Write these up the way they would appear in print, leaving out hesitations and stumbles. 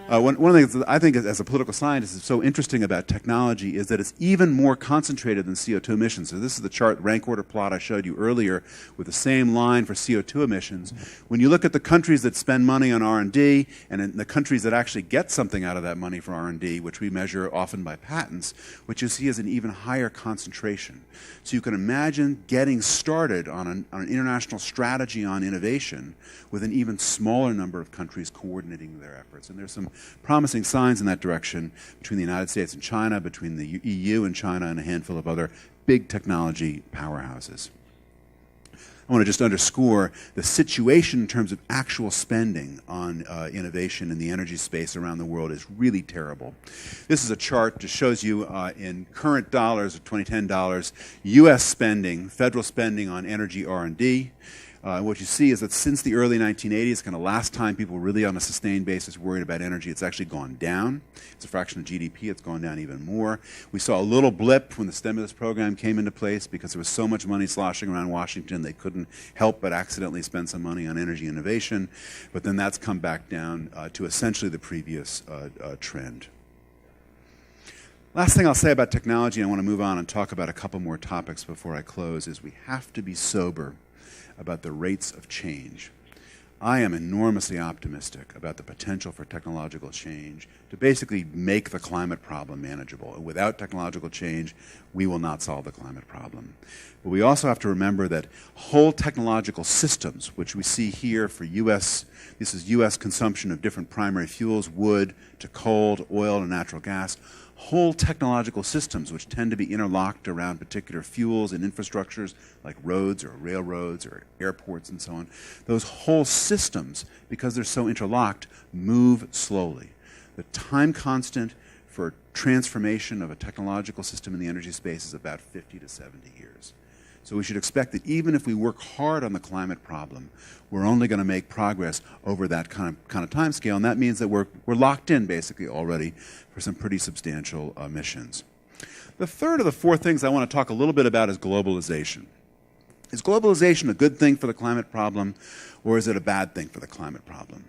One of the things that I think as a political scientist is so interesting about technology is that it's even more concentrated than CO2 emissions. So this is the chart, rank order plot I showed you earlier with the same line for CO2 emissions. When you look at the countries that spend money on R&D and in the countries that actually get something out of that money for R&D, which we measure often by patents, what you see is an even higher concentration. So you can imagine getting started on an international strategy on innovation with an even smaller number of countries coordinating their efforts. And there's some promising signs in that direction between the United States and China, between the EU and China, and a handful of other big technology powerhouses. I want to just underscore the situation in terms of actual spending on innovation in the energy space around the world is really terrible. This is a chart that shows you in current dollars, or 2010 dollars, U.S. spending, federal spending on energy R&D. What you see is that since the early 1980s, kind of last time people were really on a sustained basis worried about energy, it's actually gone down. It's a fraction of GDP. It's gone down even more. We saw a little blip when the stimulus program came into place because there was so much money sloshing around Washington they couldn't help but accidentally spend some money on energy innovation. But then that's come back down to essentially the previous trend. Last thing I'll say about technology, and I want to move on and talk about a couple more topics before I close, is we have to be sober about the rates of change. I am enormously optimistic about the potential for technological change to basically make the climate problem manageable. And without technological change, we will not solve the climate problem. But we also have to remember that whole technological systems, which we see here for this is U.S. consumption of different primary fuels, wood to coal to oil to natural gas, whole technological systems which tend to be interlocked around particular fuels and infrastructures like roads or railroads or airports and so on. Those whole systems, because they're so interlocked, move slowly. The time constant for transformation of a technological system in the energy space is about 50 to 70 years. So we should expect that even if we work hard on the climate problem, we're only going to make progress over that kind of time scale, and that means that we're locked in basically already for some pretty substantial emissions. The third of the four things I want to talk a little bit about is globalization. Is globalization a good thing for the climate problem, or is it a bad thing for the climate problem?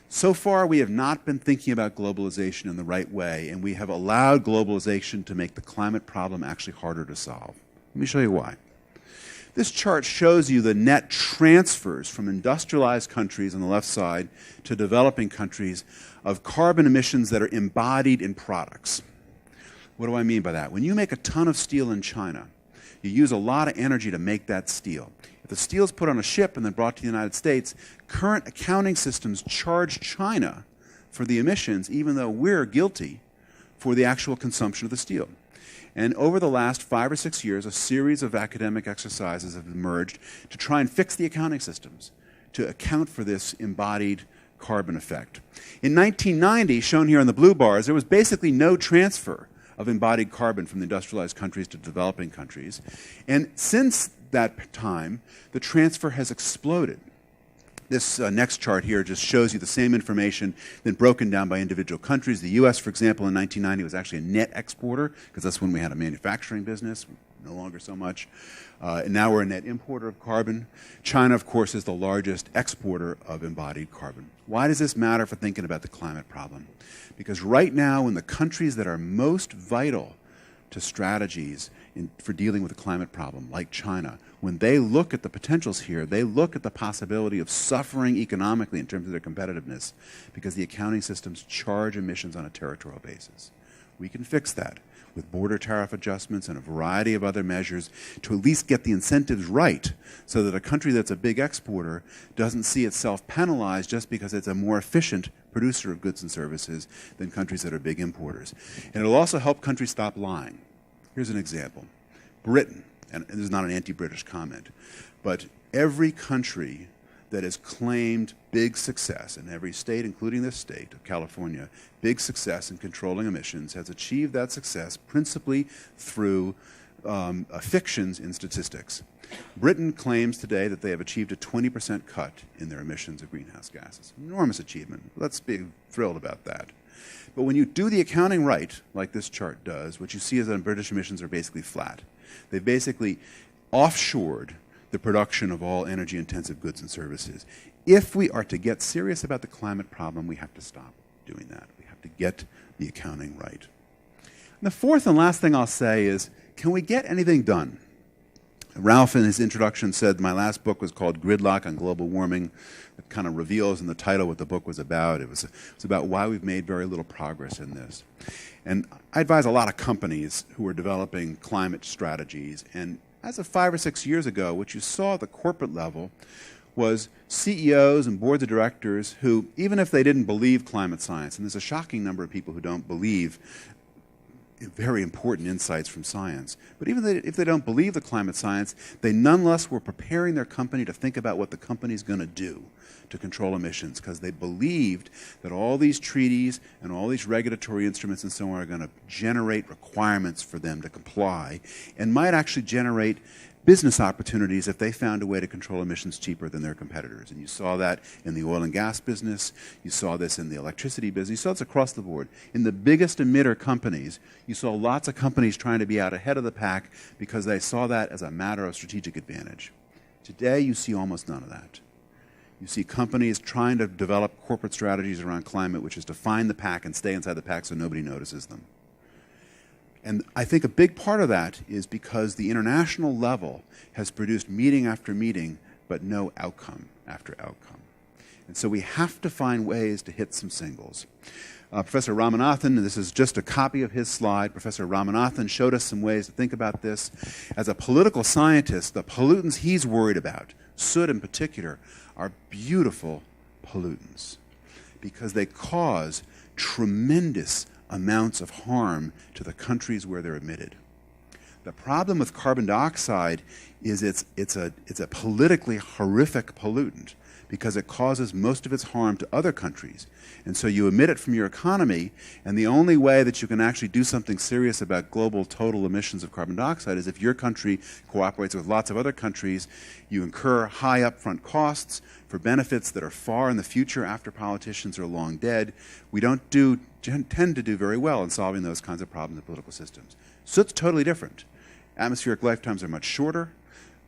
So far, we have not been thinking about globalization in the right way, and we have allowed globalization to make the climate problem actually harder to solve. Let me show you why. This chart shows you the net transfers from industrialized countries on the left side to developing countries of carbon emissions that are embodied in products. What do I mean by that? When you make a ton of steel in China, you use a lot of energy to make that steel. If the steel is put on a ship and then brought to the United States, current accounting systems charge China for the emissions, even though we're guilty for the actual consumption of the steel. And over the last 5 or 6 years, a series of academic exercises have emerged to try and fix the accounting systems to account for this embodied carbon effect. In 1990, shown here in the blue bars, there was basically no transfer of embodied carbon from the industrialized countries to developing countries. And since that time, the transfer has exploded. This next chart here just shows you the same information, then broken down by individual countries. The U.S., for example, in 1990 was actually a net exporter, because that's when we had a manufacturing business, no longer so much. And now we're a net importer of carbon. China, of course, is the largest exporter of embodied carbon. Why does this matter for thinking about the climate problem? Because right now, in the countries that are most vital to strategies for dealing with the climate problem, like China, when they look at the potentials here, they look at the possibility of suffering economically in terms of their competitiveness because the accounting systems charge emissions on a territorial basis. We can fix that with border tariff adjustments and a variety of other measures to at least get the incentives right so that a country that's a big exporter doesn't see itself penalized just because it's a more efficient producer of goods and services than countries that are big importers. And it'll also help countries stop lying. Here's an example. Britain, and this is not an anti-British comment, but every country that has claimed big success in every state, including this state of California, big success in controlling emissions, has achieved that success principally through fictions in statistics. Britain claims today that they have achieved a 20% cut in their emissions of greenhouse gases. Enormous achievement. Let's be thrilled about that. But when you do the accounting right, like this chart does, what you see is that British emissions are basically flat. They've basically offshored the production of all energy-intensive goods and services. If we are to get serious about the climate problem, we have to stop. doing that. We have to get the accounting right. And the fourth and last thing I'll say is, can we get anything done? Ralph, in his introduction, said my last book was called Gridlock on Global Warming. It kind of reveals in the title what the book was about. It was about why we've made very little progress in this. And I advise a lot of companies who are developing climate strategies. And as of 5 or 6 years ago, what you saw at the corporate level was CEOs and boards of directors who, even if they didn't believe climate science, and there's a shocking number of people who don't believe very important insights from science. But even if they don't believe the climate science, they nonetheless were preparing their company to think about what the company's going to do to control emissions, because they believed that all these treaties and all these regulatory instruments and so on are going to generate requirements for them to comply and might actually generate business opportunities if they found a way to control emissions cheaper than their competitors. And you saw that in the oil and gas business. You saw this in the electricity business. You saw this across the board. In the biggest emitter companies, you saw lots of companies trying to be out ahead of the pack because they saw that as a matter of strategic advantage. Today, you see almost none of that. You see companies trying to develop corporate strategies around climate, which is to find the pack and stay inside the pack so nobody notices them. And I think a big part of that is because the international level has produced meeting after meeting, but no outcome after outcome. And so we have to find ways to hit some singles. Professor Ramanathan, and this is just a copy of his slide, Professor Ramanathan showed us some ways to think about this. As a political scientist, the pollutants he's worried about, soot in particular, are beautiful pollutants because they cause tremendous amounts of harm to the countries where they're emitted. The problem with carbon dioxide is it's a politically horrific pollutant because it causes most of its harm to other countries. And so you emit it from your economy, and the only way that you can actually do something serious about global total emissions of carbon dioxide is if your country cooperates with lots of other countries. You incur high upfront costs for benefits that are far in the future after politicians are long dead. We don't tend to do very well in solving those kinds of problems in political systems. Soot's totally different. Atmospheric lifetimes are much shorter.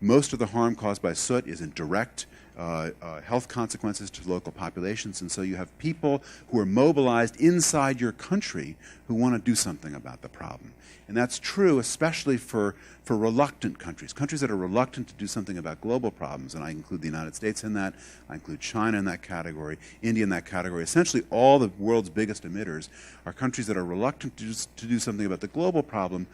Most of the harm caused by soot is in direct health consequences to local populations, and so you have people who are mobilized inside your country who want to do something about the problem. And that's true especially for reluctant countries that are reluctant to do something about global problems, and I include the United States in that, I include China in that category, India in that category. Essentially all the world's biggest emitters are countries that are reluctant to do something about the global problem,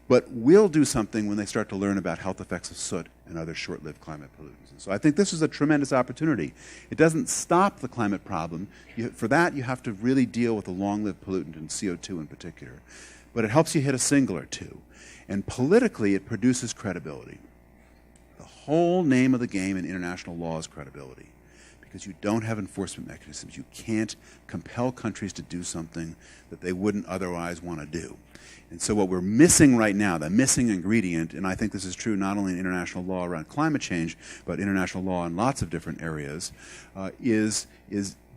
but will do something when they start to learn about health effects of soot and other short-lived climate pollutants. And so I think this is a tremendous opportunity. It doesn't stop the climate problem. For that, you have to really deal with the long-lived pollutant, and CO2 in particular. But it helps you hit a single or two. And politically, it produces credibility. The whole name of the game in international law is credibility, because you don't have enforcement mechanisms. You can't compel countries to do something that they wouldn't otherwise want to do. And so what we're missing right now, the missing ingredient, and I think this is true not only in international law around climate change, but international law in lots of different areas, is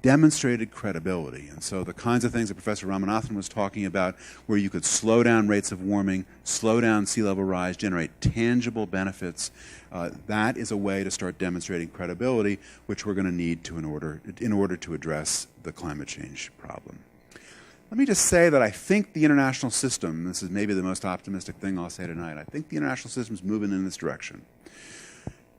demonstrated credibility. And so the kinds of things that Professor Ramanathan was talking about, where you could slow down rates of warming, slow down sea level rise, generate tangible benefits, that is a way to start demonstrating credibility, which we're going to need in order to address the climate change problem. Let me just say that I think the international system, this is maybe the most optimistic thing I'll say tonight, I think the international system is moving in this direction.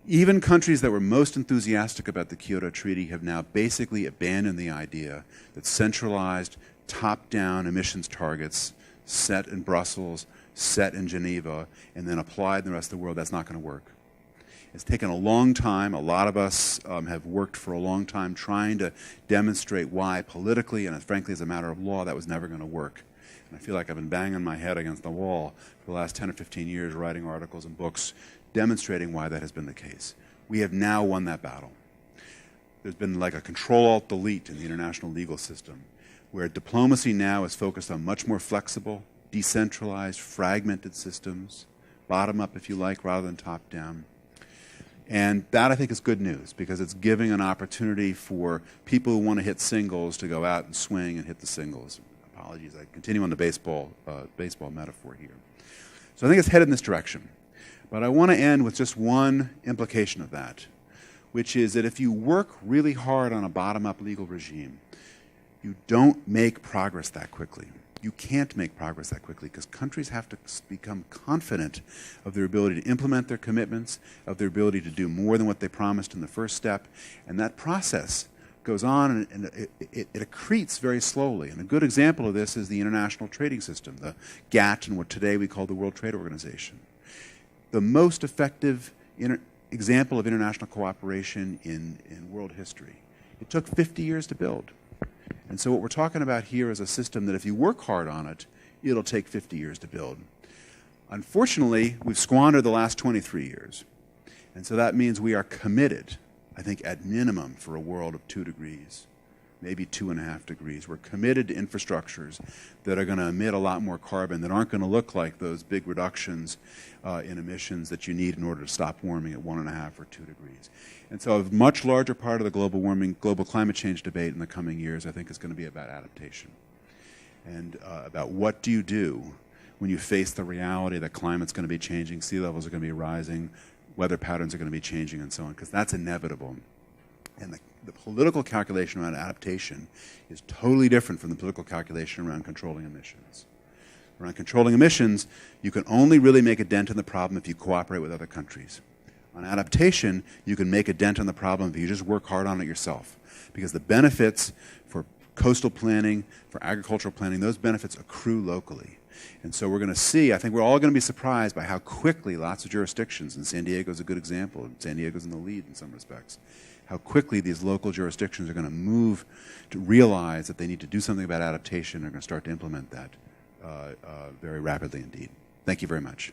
Even countries that were most enthusiastic about the Kyoto Treaty have now basically abandoned the idea that centralized, top-down emissions targets set in Brussels, set in Geneva, and then applied in the rest of the world, that's not going to work. It's taken a long time. A lot of us have worked for a long time trying to demonstrate why politically and frankly as a matter of law that was never going to work. And I feel like I've been banging my head against the wall for the last 10 or 15 years, writing articles and books demonstrating why that has been the case. We have now won that battle. There's been like a Control-Alt-Delete in the international legal system, where diplomacy now is focused on much more flexible, decentralized, fragmented systems, bottom-up if you like, rather than top-down. And that, I think, is good news, because it's giving an opportunity for people who want to hit singles to go out and swing and hit the singles. Apologies, I continue on the baseball metaphor here. So I think it's headed in this direction. But I want to end with just one implication of that, which is that if you work really hard on a bottom-up legal regime, You don't make progress that quickly. You can't make progress that quickly because countries have to become confident of their ability to implement their commitments, of their ability to do more than what they promised in the first step. And that process goes on and it accretes very slowly. And a good example of this is the international trading system, the GATT, and what today we call the World Trade Organization. The most effective example of international cooperation in world history. It took 50 years to build. And so what we're talking about here is a system that if you work hard on it, it'll take 50 years to build. Unfortunately, we've squandered the last 23 years. And so that means we are committed, I think at minimum, for a world of 2 degrees, maybe 2.5 degrees. We're committed to infrastructures that are going to emit a lot more carbon, that aren't going to look like those big reductions in emissions that you need in order to stop warming at 1.5 or 2 degrees. And so a much larger part of the global climate change debate in the coming years, I think, is going to be about adaptation and about what do you do when you face the reality that climate's going to be changing, sea levels are going to be rising, weather patterns are going to be changing, and so on, because that's inevitable. And the political calculation around adaptation is totally different from the political calculation around controlling emissions. Around controlling emissions, you can only really make a dent in the problem if you cooperate with other countries. On adaptation, you can make a dent in the problem if you just work hard on it yourself. Because the benefits for coastal planning, for agricultural planning, those benefits accrue locally. And so we're going to see, I think we're all going to be surprised by how quickly lots of jurisdictions, and San Diego is a good example, San Diego's in the lead in some respects, how quickly these local jurisdictions are going to move to realize that they need to do something about adaptation and are going to start to implement that very rapidly indeed. Thank you very much.